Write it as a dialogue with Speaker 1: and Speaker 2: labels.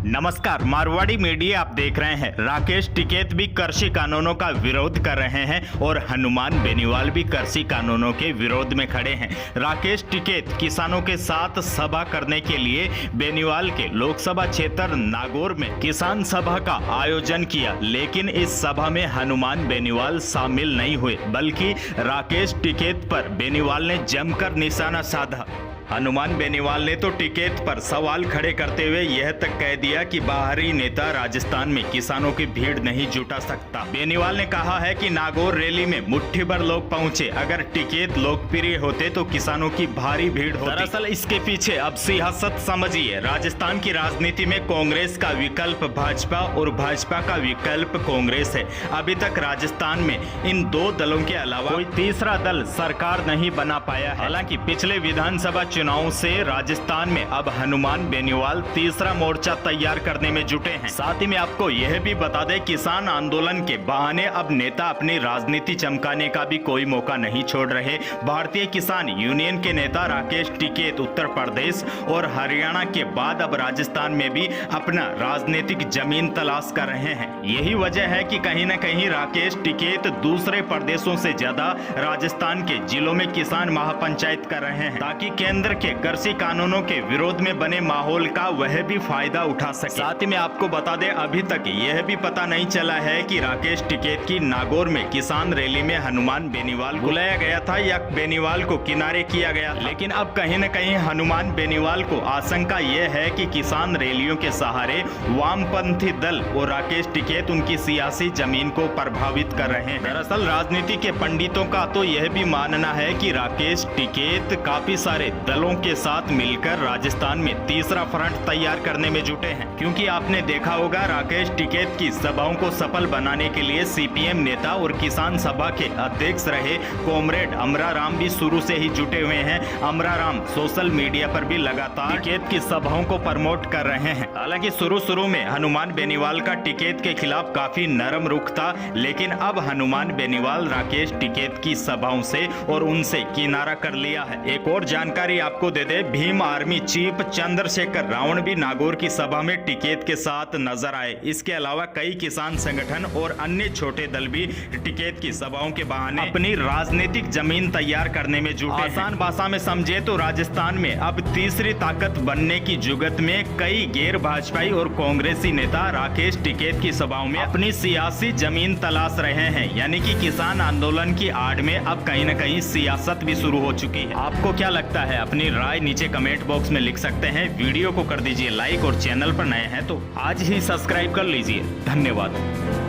Speaker 1: नमस्कार, मारवाड़ी मीडिया आप देख रहे हैं। राकेश टिकैत भी कृषि कानूनों का विरोध कर रहे हैं और हनुमान बेनीवाल भी कृषि कानूनों के विरोध में खड़े हैं। राकेश टिकैत किसानों के साथ सभा करने के लिए बेनीवाल के लोकसभा क्षेत्र नागौर में किसान सभा का आयोजन किया, लेकिन इस सभा में हनुमान बेनीवाल शामिल नहीं हुए, बल्कि राकेश टिकैत पर बेनीवाल ने जमकर निशाना साधा। हनुमान बेनीवाल ने तो टिकैत पर सवाल खड़े करते हुए यह तक कह दिया कि बाहरी नेता राजस्थान में किसानों की भीड़ नहीं जुटा सकता। बेनीवाल ने कहा है कि नागौर रैली में मुट्ठी भर लोग पहुंचे, अगर टिकैत लोकप्रिय होते तो किसानों की भारी भीड़ होती। दरअसल इसके पीछे अब सियासत समझिए। राजस्थान की राजनीति में कांग्रेस का विकल्प भाजपा और भाजपा का विकल्प कांग्रेस है। अभी तक राजस्थान में इन दो दलों के अलावा कोई तीसरा दल सरकार नहीं बना पाया है। हालांकि पिछले विधानसभा चुनाव से राजस्थान में अब हनुमान बेनीवाल तीसरा मोर्चा तैयार करने में जुटे हैं। साथ ही में आपको यह भी बता दें, किसान आंदोलन के बहाने अब नेता अपनी राजनीति चमकाने का भी कोई मौका नहीं छोड़ रहे। भारतीय किसान यूनियन के नेता राकेश टिकैत उत्तर प्रदेश और हरियाणा के बाद अब राजस्थान में भी अपना राजनीतिक जमीन तलाश कर रहे हैं। यही वजह है कि कहीं न कहीं राकेश टिकैत दूसरे प्रदेशों से ज्यादा राजस्थान के जिलों में किसान महापंचायत कर रहे हैं, ताकि केंद्र के कृषि कानूनों के विरोध में बने माहौल का वह भी फायदा उठा सके। साथ ही में आपको बता दें, अभी तक यह भी पता नहीं चला है कि राकेश टिकैत की नागौर में किसान रैली में हनुमान बेनीवाल बुलाया गया था या बेनीवाल को किनारे किया गया। लेकिन अब कहीं न कहीं हनुमान बेनीवाल को आशंका यह है कि किसान रैलियों के सहारे वामपंथी दल और राकेश टिकैत उनकी सियासी जमीन को प्रभावित कर रहे हैं। दरअसल राजनीति के पंडितों का तो यह भी मानना है कि राकेश टिकैत काफी सारे दलों के साथ मिलकर राजस्थान में तीसरा फ्रंट तैयार करने में जुटे हैं, क्योंकि आपने देखा होगा राकेश टिकैत की सभाओं को सफल बनाने के लिए सीपीएम नेता और किसान सभा के अध्यक्ष रहे कॉमरेड अमरा राम भी शुरू से ही जुटे हुए हैं। अमरा राम सोशल मीडिया पर भी लगातार टिकैत की सभाओं को प्रमोट कर रहे हैं। हालांकि शुरू में हनुमान बेनीवाल का टिकैत के खिलाफ काफी नरम रुख था, लेकिन अब हनुमान बेनीवाल राकेश टिकैत की सभाओं से और उनसे किनारा कर लिया है। एक और जानकारी आपको दे दे, भीम आर्मी चीफ चंद्रशेखर रावण भी नागौर की सभा में टिकैत के साथ नजर आए। इसके अलावा कई किसान संगठन और अन्य छोटे दल भी टिकैत की सभाओं के बहाने अपनी राजनीतिक जमीन तैयार करने में जुटे हैं। आसान भाषा में समझे तो राजस्थान में अब तीसरी ताकत बनने की जुगत में कई गैर भाजपाई और कांग्रेसी नेता राकेश टिकैत की सभाओं में अपनी सियासी जमीन तलाश रहे हैं। यानी कि किसान आंदोलन की आड़ में अब कहीं न कहीं सियासत भी शुरू हो चुकी है। आपको क्या लगता है? अपनी राय नीचे कमेंट बॉक्स में लिख सकते हैं। वीडियो को कर दीजिए लाइक और चैनल पर नए हैं तो आज ही सब्सक्राइब कर लीजिए। धन्यवाद।